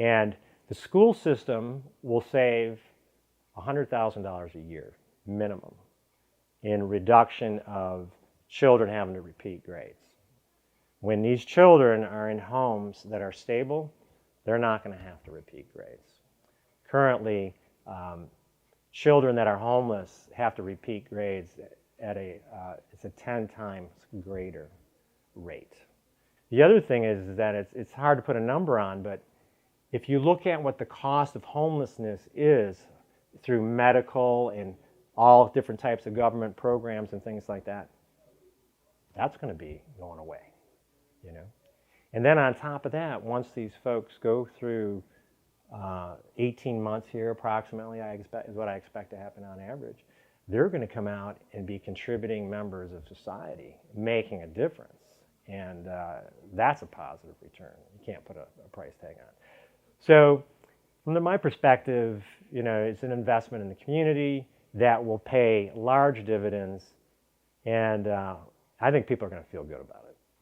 And the school system will save $100,000 a year, minimum, in reduction of children having to repeat grades. When these children are in homes that are stable, they're not going to have to repeat grades. Currently, children that are homeless have to repeat grades at it's a 10 times greater rate. The other thing is that it's hard to put a number on, but if you look at what the cost of homelessness is through medical and all different types of government programs and things like that, that's going to be going away, you know. And then on top of that, once these folks go through 18 months here approximately, is what I expect to happen on average, they're going to come out and be contributing members of society, making a difference. And that's a positive return. You can't put a price tag on it. So from my perspective, you know, it's an investment in the community that will pay large dividends, and I think people are going to feel good about it.